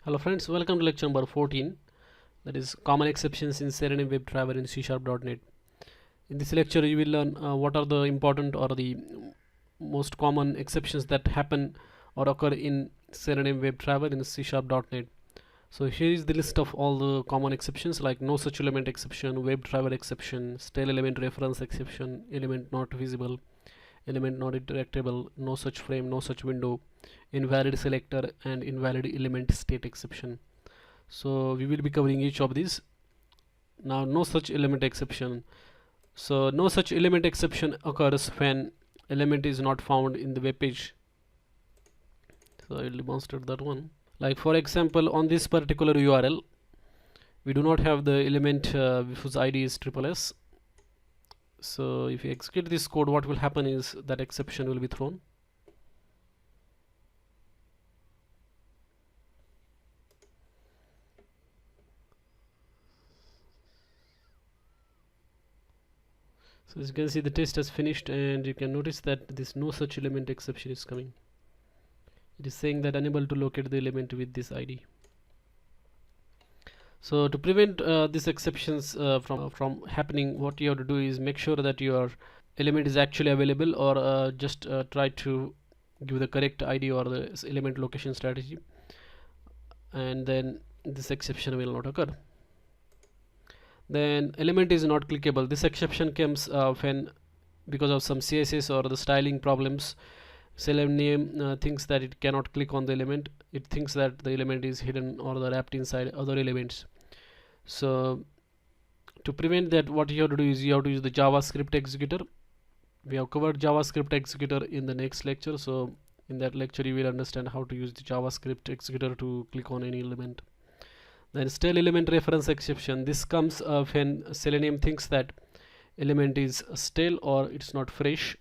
Hello friends, welcome to lecture number 14, that is common exceptions in Selenium WebDriver in C#.NET. In this lecture you will learn what are the important or the most common exceptions that happen or occur in Selenium WebDriver in C#.NET. So here is the list of all the common exceptions like no such element exception, WebDriver exception, stale element reference exception, element not visible, element not interactable, no such frame, no such window, invalid selector, and invalid element state exception. So we will be covering each of these. Now no such element exception. So no such element exception occurs when element is not found in the web page. So I will demonstrate that one. Like for example, on this particular URL we do not have the element whose ID is SSS. So if you execute this code, what will happen is that exception will be thrown. So as you can see, the test has finished, and you can notice that this no such element exception is coming. It is saying that unable to locate the element with this ID. So to prevent these exceptions from happening, what you have to do is make sure that your element is actually available, or just try to give the correct ID or the element location strategy, and then this exception will not occur. Then element is not clickable. This exception comes when, because of some CSS or the styling problems, Selenium thinks that it cannot click on the element. It thinks that the element is hidden or wrapped inside other elements. So to prevent that, what you have to do is you have to use the JavaScript executor. We have covered JavaScript executor in the next lecture, so in that lecture you will understand how to use the JavaScript executor to click on any element. Then stale element reference exception. This comes when Selenium thinks that element is stale or it's not fresh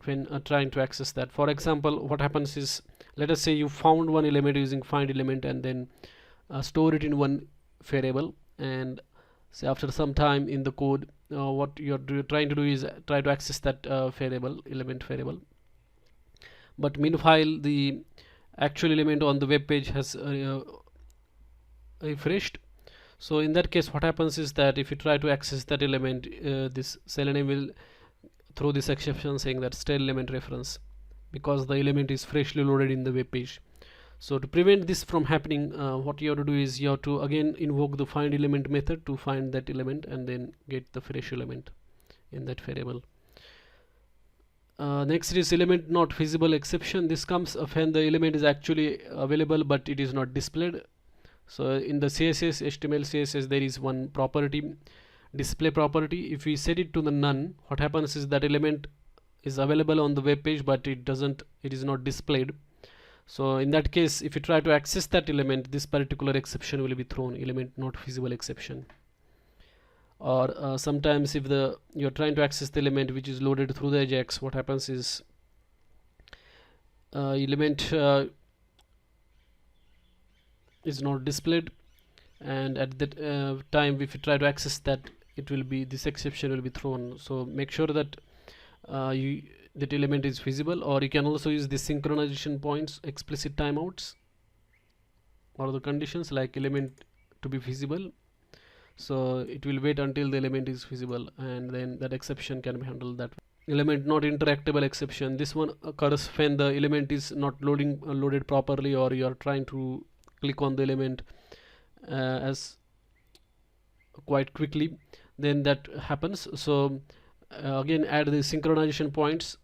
when trying to access that. For example, what happens is, let us say you found one element using find element and then store it in one variable, and say after some time in the code what you're trying to do is try to access that element variable, but meanwhile the actual element on the web page has refreshed. So in that case, what happens is that if you try to access that element, this Selenium will throw this exception saying that stale element reference, because the element is freshly loaded in the web page. So to prevent this from happening, what you have to do is you have to again invoke the find element method to find that element and then get the fresh element in that variable. Next is element not visible exception. This comes when the element is actually available but it is not displayed. So in the CSS, HTML CSS, there is one property, display property. If we set it to the none, what happens is that element is available on the web page but it is not displayed. So in that case, if you try to access that element, this particular exception will be thrown, element not visible exception. Or sometimes if you're trying to access the element which is loaded through the Ajax, what happens is element is not displayed, and at that time if you try to access that, this exception will be thrown. So make sure that that element is visible, or you can also use the synchronization points, explicit timeouts, or the conditions like element to be visible. So it will wait until the element is visible, and then that exception can be handled that way. Element not interactable exception. This one occurs when the element is not loaded properly, or you are trying to click on the element as quite quickly, then that happens. So again, add the synchronization points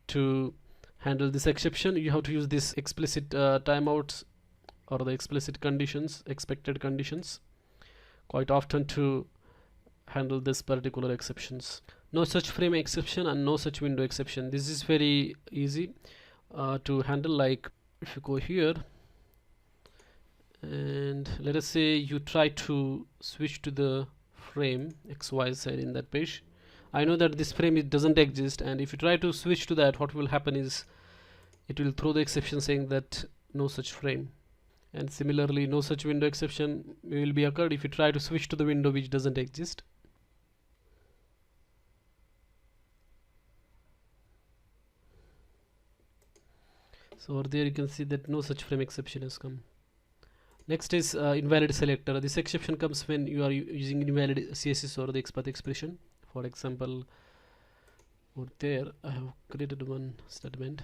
to handle this exception. You have to use this explicit timeouts or the explicit conditions, expected conditions, quite often to handle this particular exceptions. No such frame exception and no such window exception. This is very easy to handle. Like if you go here and let us say you try to switch to the frame XYZ in that page. I know that this frame doesn't exist, and if you try to switch to that, what will happen is it will throw the exception saying that no such frame. And similarly, no such window exception will be occurred if you try to switch to the window which doesn't exist. So over there you can see that no such frame exception has come. Next is invalid selector. This exception comes when you are using invalid CSS or the XPath expression. For example, over there I have created one statement,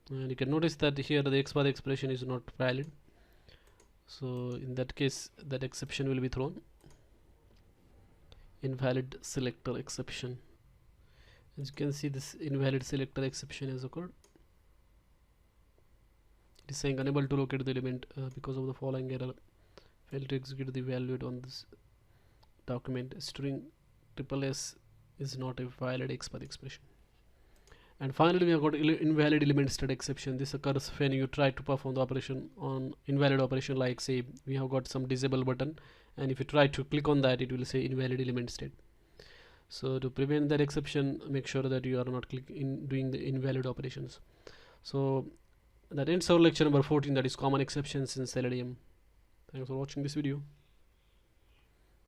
and you can notice that here the XPath expression is not valid. So in that case, that exception will be thrown. Invalid selector exception. As you can see, this invalid selector exception has occurred. It is saying unable to locate the element because of the following error. Failed to execute the value on this document. String SSS is not a valid XPath expression. And finally, we have got invalid element state exception. This occurs when you try to perform the operation on invalid operation, like say we have got some disable button, and if you try to click on that, it will say invalid element state. So to prevent that exception, make sure that you are not doing the invalid operations. So that ends our lecture number 14, that is common exceptions in Selenium. Thanks for watching this video.